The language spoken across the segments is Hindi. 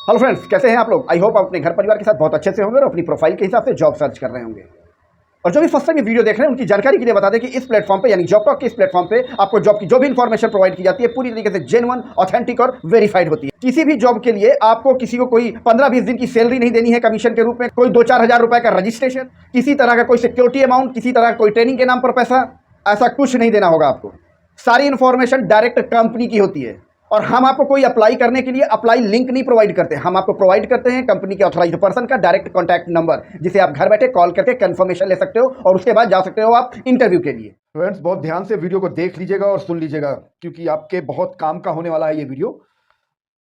हेलो फ्रेंड्स, कैसे हैं आप लोग। आई होप आप अपने घर परिवार के साथ बहुत अच्छे से होंगे और अपनी प्रोफाइल के हिसाब से जॉब सर्च कर रहे होंगे। और जो भी फर्स्ट टाइम ये वीडियो देख रहे हैं उनकी जानकारी के लिए बता दें कि इस प्लेटफॉर्म पे यानी जॉबटॉक के इस प्लेटफॉर्म पे आपको जॉब की जो भी इन्फॉर्मेशन प्रोवाइड की जाती है पूरी तरीके से जेन्युइन, ऑथेंटिक और वेरीफाइड होती है। किसी भी जॉब के लिए आपको किसी को कोई 15-20 दिन की सैलरी नहीं देनी है कमीशन के रूप में, कोई 2-4 हज़ार रुपए का रजिस्ट्रेशन, किसी तरह का कोई सिक्योरिटी अमाउंट, किसी तरह का कोई ट्रेनिंग के नाम पर पैसा, ऐसा कुछ नहीं देना होगा आपको। सारी इन्फॉर्मेशन डायरेक्ट कंपनी की होती है और हम आपको कोई अप्लाई करने के लिए अप्लाई लिंक नहीं प्रोवाइड करते। हम आपको प्रोवाइड करते हैं कंपनी के ऑथराइज्ड पर्सन का डायरेक्ट कॉन्टैक्ट नंबर, जिसे आप घर बैठे कॉल करके कंफर्मेशन ले सकते हो और उसके बाद जा सकते हो आप इंटरव्यू के लिए। फ्रेंड्स, बहुत ध्यान से वीडियो को देख लीजिएगा और सुन लीजिएगा क्योंकि आपके बहुत काम का होने वाला है ये वीडियो।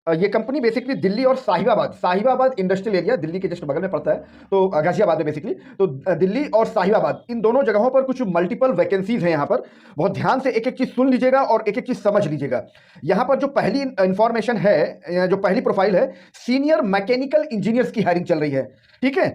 ये कंपनी बेसिकली दिल्ली और साहिबाबाद इंडस्ट्रियल एरिया, दिल्ली के जस्ट बगल में पड़ता है, तो गाजियाबाद में बेसिकली। तो दिल्ली और साहिबाबाद इन दोनों जगहों पर कुछ मल्टीपल वैकेंसीज हैं यहाँ पर। बहुत ध्यान से एक एक चीज सुन लीजिएगा और एक एक चीज समझ लीजिएगा। यहाँ पर जो पहली इंफॉर्मेशन है, जो पहली प्रोफाइल है, सीनियर मैकेनिकल इंजीनियर्स की हायरिंग चल रही है। ठीक है,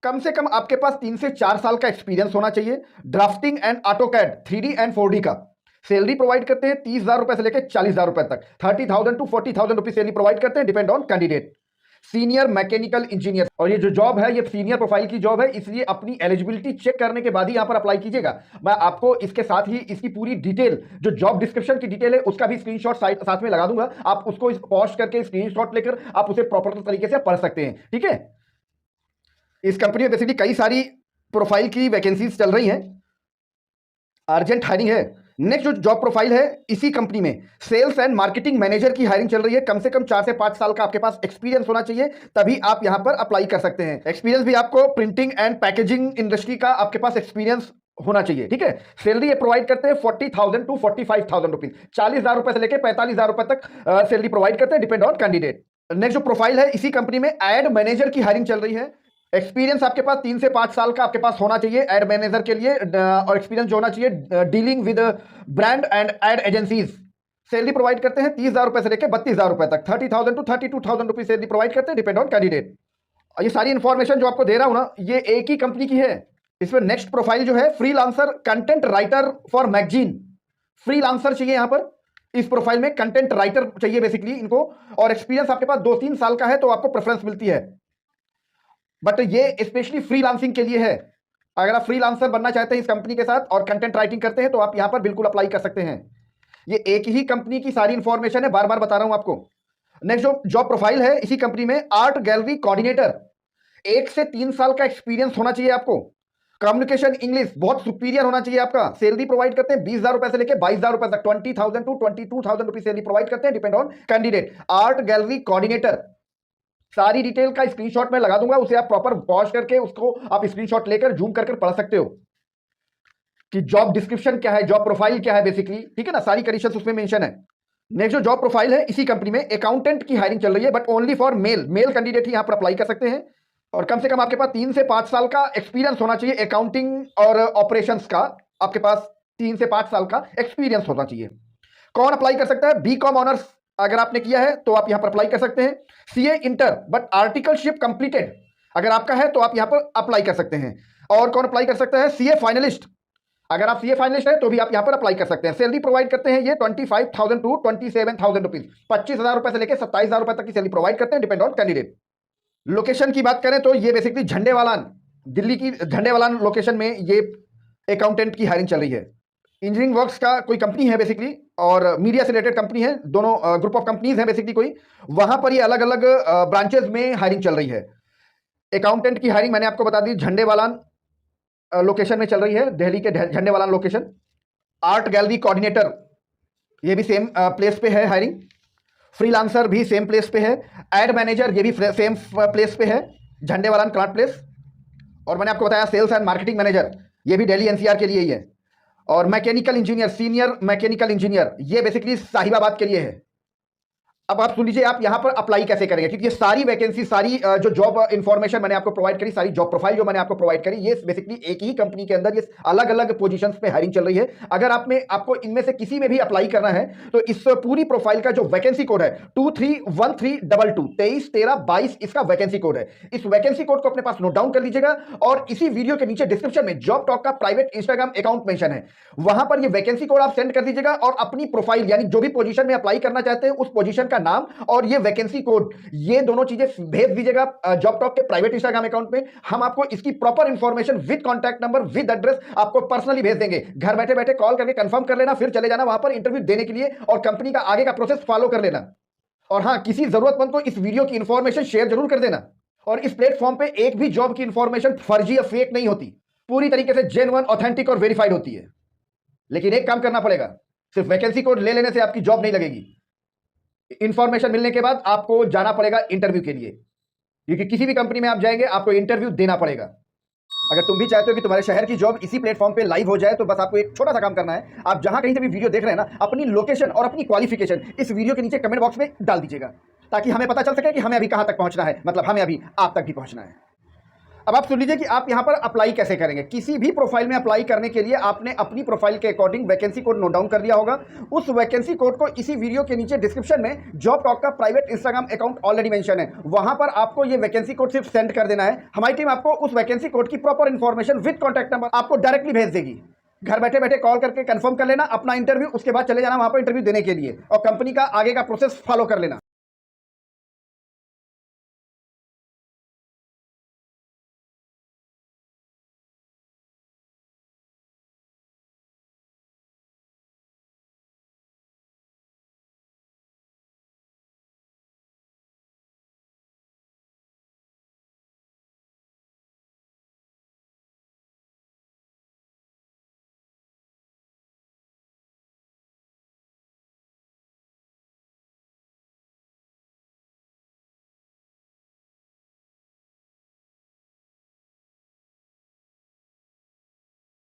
कम से कम आपके पास 3 से 4 साल का एक्सपीरियंस होना चाहिए। Drafting and AutoCAD 3D and 4D का सैलरी प्रोवाइड करते हैं 30,000 रुपए से लेकर 40,000 रुपए तक, 30,000 टू 40,000 रुपीज सैलरी प्रोवाइड करते हैं, depend on candidate. Senior mechanical engineer, और ये जो जॉब है ये सीनियर प्रोफाइल की जॉब है, इसलिए अपनी एलिजिबिलिटी चेक करने के बाद ही यहां पर अप्लाई कीजिएगा। मैं आपको इसके साथ ही इसकी पूरी डिटेल, जो जॉब डिस्क्रिप्शन की डिटेल है, उसका भी स्क्रीनशॉट साथ में लगा दूंगा। आप उसको पॉज करके स्क्रीनशॉट लेकर आप उसे प्रॉपर तरीके से पढ़ सकते हैं। ठीक है, इस कंपनी में बेसिकली कई सारी प्रोफाइल की वैकेंसीज चल रही हैं, अर्जेंट हायरिंग है। नेक्स्ट जो जॉब प्रोफाइल है इसी कंपनी में सेल्स एंड मार्केटिंग मैनेजर की हायरिंग चल रही है। कम से कम 4 से 5 साल का आपके पास एक्सपीरियंस होना चाहिए, तभी आप यहां पर अप्लाई कर सकते हैं। एक्सपीरियंस भी आपको प्रिंटिंग एंड पैकेजिंग इंडस्ट्री का आपके पास एक्सपीरियंस होना चाहिए। ठीक है, सैलरी ये प्रोवाइड करते हैं 40,000 टू 45,000 रुपीज, 40,000 रुपए से लेकर 45,000 रुपए तक सैलरी प्रोवाइड करते हैं, डिपेंड ऑन कैंडिडेट। नेक्स्ट जो प्रोफाइल है इसी कंपनी में एड मैनेजर की हायरिंग चल रही है। एक्सपीरियंस आपके पास 3 से 5 साल का आपके पास होना चाहिए एड मैनेजर के लिए, और एक्सपीरियंस जो होना चाहिए dealing with brand and ad agencies. Salary provide करते हैं 30,000 रुपए से लेकर 32,000 रुपए तक, 30,000 टू 32,000 रुपीज सैलरी प्रोवाइड करते हैं, डिपेंड ऑन कैंडिडेट। ये सारी इंफॉर्मेशन जो आपको दे रहा हूं ना, ये एक ही कंपनी की है। इसमें नेक्स्ट प्रोफाइल जो है freelancer content writer for magazine, freelancer चाहिए यहां पर। इस प्रोफाइल में कंटेंट राइटर चाहिए बेसिकली इनको, और एक्सपीरियंस आपके पास 2-3 साल का है तो आपको प्रेफरेंस मिलती है। बट ये स्पेशली फ्रीलांसिंग के लिए है। अगर आप फ्रीलांसर बनना चाहते हैं इस कंपनी के साथ और कंटेंट राइटिंग करते हैं तो आप यहां पर बिल्कुल अप्लाई कर सकते हैं। ये एक ही कंपनी की सारी इंफॉर्मेशन है, बार बार बता रहा हूं आपको। नेक्स्ट जो जॉब प्रोफाइल है इसी कंपनी में आर्ट गैलरी कोऑर्डिनेटर, 1 से 3 साल का एक्सपीरियंस होना चाहिए आपको। कम्युनिकेशन इंग्लिश बहुत सुपीरियर होना चाहिए आपका। सैलरी प्रोवाइड करते हैं 20,000 रुपए से लेकर 22,000 रुपए तक, 20,000 टू 22,000 रुपीज सैलरी प्रोवाइड करते हैं, depend on candidate. Art gallery coordinator, सारी डिटेल का स्क्रीनशॉट मैं लगा दूंगा, उसे आप प्रॉपर पॉज करके उसको आप स्क्रीनशॉट लेकर जूम कर पढ़ सकते हो कि जॉब डिस्क्रिप्शन क्या है, जॉब प्रोफाइल क्या है बेसिकली। ठीक है ना, सारी कंडीशंस उसमें मेंशन है। नेक्स्ट जो जॉब प्रोफाइल है इसी कंपनी में अकाउंटेंट की हायरिंग चल रही है, but only for male candidate ही यहां पर अप्लाई कर सकते हैं। और कम से कम आपके पास 3 से 5 साल का एक्सपीरियंस होना चाहिए अकाउंटिंग और ऑपरेशंस का। आपके पास 3 से 5 साल का एक्सपीरियंस होना चाहिए। कौन अप्लाई कर सकता है? बीकॉम ऑनर्स अगर आपने किया है तो आप यहां पर अप्लाई कर सकते हैं। CA inter but articleship completed अगर आपका है तो आप यहां पर अप्लाई कर सकते हैं। और कौन अप्लाई कर सकता है? सीए फाइनलिस्ट, अगर आप सीए फाइनलिस्ट है तो भी आप यहां पर अप्लाई कर सकते हैं। सैलरी प्रोवाइड करते हैं ये 25,000 टू 27,000 रुपीज, 25,000 रुपए से लेकर 27,000 रुपए तक की सैलरी प्रोवाइड करते हैं, डिपेंड ऑन कैंडिडेट। लोकेशन की बात करें तो ये बेसिकली झंडेवालान, दिल्ली की झंडेवालान लोकेशन में ये अकाउंटेंट की हायरिंग चल रही है। इंजीनियरिंग वर्क्स का कोई कंपनी है बेसिकली, और मीडिया से रिलेटेड कंपनी है, दोनों ग्रुप ऑफ कंपनीज हैं बेसिकली कोई। वहां पर ये अलग अलग ब्रांचेस में हायरिंग चल रही है। अकाउंटेंट की हायरिंग मैंने आपको बता दी झंडेवालान लोकेशन में चल रही है, दिल्ली के Jhandewalan location. Art gallery coordinator ये भी सेम प्लेस पे है हायरिंग। फ्रीलांसर भी सेम प्लेस पे है। एड मैनेजर ये भी सेम प्लेस पे है, झंडेवालान क्लांट प्लेस। और मैंने आपको बताया सेल्स एंड मार्केटिंग मैनेजर, ये भी दिल्ली एनसीआर के लिए ही है। और mechanical engineer, senior mechanical engineer, ये बेसिकली साहिबाबाद के लिए है। अब आप सुन लीजिए आप यहां पर अप्लाई कैसे करेंगे, क्योंकि ये सारी वैकेंसी, सारी जो जॉब इंफॉर्मेशन मैंने आपको प्रोवाइड करी, सारी जॉब प्रोफाइल जो मैंने आपको प्रोवाइड करी, ये बेसिकली एक ही कंपनी के अंदर ये अलग अलग पोजीशंस पे हायरिंग चल रही है। अगर आपको इनमें से किसी में भी अप्लाई करना है तो इस पूरी प्रोफाइल का जो वैकेंसी कोड है 231322 231322 इसका वैकेंसी कोड है। इस वैकेंसी कोड को अपने पास नोट डाउन कर लीजिएगा, और इसी वीडियो के नीचे डिस्क्रिप्शन में जॉब टॉक का प्राइवेट इंस्टाग्राम अकाउंट मेंशन है, वहां पर ये वैकेंसी कोड आप सेंड कर दीजिएगा और अपनी प्रोफाइल यानी जो भी पोजीशन में अप्लाई करना चाहते हैं उस पोजीशन का नाम और ये वैकेंसी कोड, ये दोनों चीजें भेज दीजिएगा जॉब टॉक के प्राइवेट इंस्टाग्राम अकाउंट में। हम आपको इसकी proper information with contact number with address आपको पर्सनली भेज देंगे। घर बैठे बैठे कॉल करके कंफर्म कर लेना, फिर चले जाना वहां पर इंटरव्यू देने के लिए और कंपनी का आगे का प्रोसेस फॉलो कर लेना। और हाँ, किसी जरूरतमंद को इस वीडियो की इंफॉर्मेशन शेयर जरूर कर देना। और इस प्लेटफॉर्म पे एक भी जॉब की इंफॉर्मेशन फर्जी या फेक नहीं होती, पूरी तरीके से जेन्युइन, ऑथेंटिक और वेरीफाइड होती है। लेकिन एक काम करना पड़ेगा, सिर्फ वैकेंसी कोड ले लेने से आपकी जॉब नहीं लगेगी। इंफॉर्मेशन मिलने के बाद आपको जाना पड़ेगा इंटरव्यू के लिए, क्योंकि किसी भी कंपनी में आप जाएंगे आपको इंटरव्यू देना पड़ेगा। अगर तुम भी चाहते हो कि तुम्हारे शहर की जॉब इसी प्लेटफॉर्म पे लाइव हो जाए, तो बस आपको एक छोटा सा काम करना है। आप जहां कहीं से भी वीडियो देख रहे हैं ना, अपनी लोकेशन और अपनी क्वालिफिकेशन इस वीडियो के नीचे कमेंट बॉक्स में डाल दीजिएगा, ताकि हमें पता चल सके कि हमें अभी कहां तक पहुंचना है, मतलब हमें अभी आप तक भी पहुंचना है। अब आप सुन लीजिए कि आप यहां पर अप्लाई कैसे करेंगे। किसी भी प्रोफाइल में अप्लाई करने के लिए आपने अपनी प्रोफाइल के according vacancy code note down कर दिया होगा। उस वैकेंसी कोड को इसी वीडियो के नीचे डिस्क्रिप्शन में जॉब टॉक का private Instagram account already mention है, वहां पर आपको ये वैकेंसी कोड सिर्फ सेंड कर देना है। हमारी टीम आपको उस वैकेंसी कोड की proper information with contact number आपको डायरेक्टली भेज देगी। घर बैठे बैठे कॉल करके कंफर्म कर लेना अपना इंटरव्यू, उसके बाद चले जाना वहां पर इंटरव्यू देने के लिए और कंपनी का आगे का प्रोसेस फॉलो कर लेना।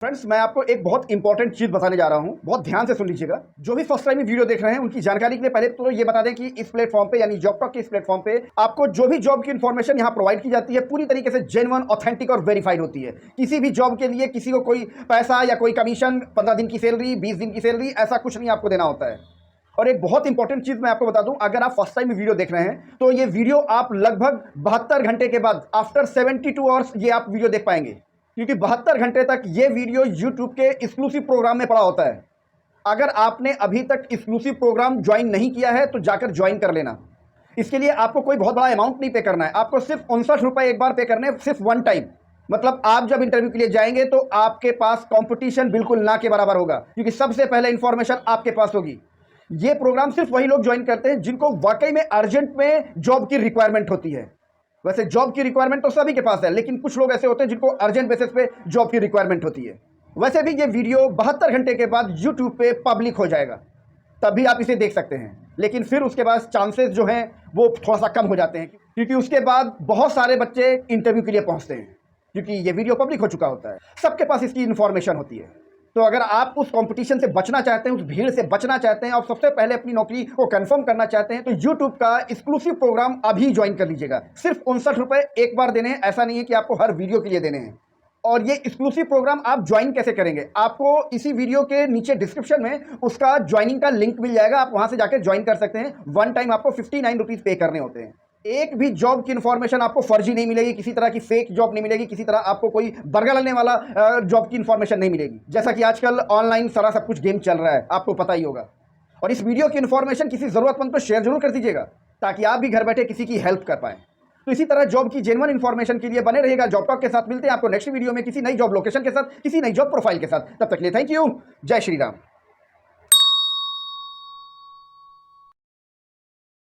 फ्रेंड्स, मैं आपको एक बहुत इंपॉर्टेंट चीज बताने जा रहा हूं, बहुत ध्यान से सुन लीजिएगा। जो भी फर्स्ट टाइम वीडियो देख रहे हैं उनकी जानकारी के लिए पहले तो ये बता दें कि इस प्लेटफॉर्म पे यानी जॉब टॉक के इस प्लेटफॉर्म पे आपको जो भी जॉब की इंफॉर्मेशन यहां प्रोवाइड की जाती है पूरी तरीके से जेन्युइन, ऑथेंटिक और वेरीफाइड होती है। किसी भी जॉब के लिए किसी को कोई पैसा या कोई कमीशन, 15 दिन की सैलरी, 20 दिन की सैलरी, ऐसा कुछ नहीं आपको देना होता है। और एक बहुत इंपॉर्टेंट चीज मैं आपको बता दूं, अगर आप फर्स्ट टाइम वीडियो देख रहे हैं तो ये वीडियो आप लगभग 72 घंटे के बाद, आफ्टर 72 आवर्स, ये आप वीडियो देख पाएंगे, क्योंकि 72 घंटे तक ये वीडियो YouTube के एक्सक्लूसिव प्रोग्राम में पड़ा होता है। अगर आपने अभी तक एक्सक्लूसिव प्रोग्राम ज्वाइन नहीं किया है तो जाकर ज्वाइन कर लेना। इसके लिए आपको कोई बहुत बड़ा अमाउंट नहीं पे करना है, आपको सिर्फ 59 रुपये एक बार पे करने हैं, सिर्फ वन टाइम। मतलब आप जब इंटरव्यू के लिए जाएंगे तो आपके पास कंपटीशन बिल्कुल ना के बराबर होगा, क्योंकि सबसे पहले इंफॉर्मेशन आपके पास होगी। ये प्रोग्राम सिर्फ वही लोग ज्वाइन करते हैं जिनको वाकई में अर्जेंट में जॉब की रिक्वायरमेंट होती है। वैसे जॉब की रिक्वायरमेंट तो सभी के पास है, लेकिन कुछ लोग ऐसे होते हैं जिनको अर्जेंट बेसिस पे जॉब की रिक्वायरमेंट होती है। वैसे भी ये वीडियो 72 घंटे के बाद YouTube पे पब्लिक हो जाएगा, तभी आप इसे देख सकते हैं। लेकिन फिर उसके बाद चांसेस जो हैं वो थोड़ा सा कम हो जाते हैं, क्योंकि उसके बाद बहुत सारे बच्चे इंटरव्यू के लिए पहुंचते हैं, क्योंकि ये वीडियो पब्लिक हो चुका होता है, सबके पास इसकी इन्फॉर्मेशन होती है। तो अगर आप उस कंपटीशन से बचना चाहते हैं, उस भीड़ से बचना चाहते हैं और सबसे पहले अपनी नौकरी को कंफर्म करना चाहते हैं, तो YouTube का एक्सक्लूसिव प्रोग्राम अभी ज्वाइन कर लीजिएगा। सिर्फ 59 रुपये एक बार देने हैं, ऐसा नहीं है कि आपको हर वीडियो के लिए देने हैं। और ये एक्सक्लूसिव प्रोग्राम आप ज्वाइन कैसे करेंगे, आपको इसी वीडियो के नीचे डिस्क्रिप्शन में उसका ज्वाइनिंग का लिंक मिल जाएगा, आप वहां से जाकर ज्वाइन कर सकते हैं। वन टाइम आपको 59 रुपीज़ पे करने होते हैं। एक भी जॉब की इन्फॉर्मेशन आपको फर्जी नहीं मिलेगी, किसी तरह की फेक जॉब नहीं मिलेगी, किसी तरह आपको कोई बर्गर लेने वाला जॉब की इन्फॉर्मेशन नहीं मिलेगी। जैसा कि आजकल ऑनलाइन सारा सब कुछ गेम चल रहा है, आपको पता ही होगा। और इस वीडियो की इन्फॉर्मेशन किसी ज़रूरतमंद को शेयर जरूर कर दीजिएगा, ताकि आप भी घर बैठे किसी की हेल्प कर पाएँ। तो इसी तरह जॉब की जेन्युइन इन्फॉर्मेशन के लिए बने रहिएगा जॉब टॉक के साथ। मिलते हैं आपको नेक्स्ट वीडियो में किसी नई जॉब लोकेशन के साथ, किसी नई जॉब प्रोफाइल के साथ। तब तक के लिए थैंक यू। जय श्री राम।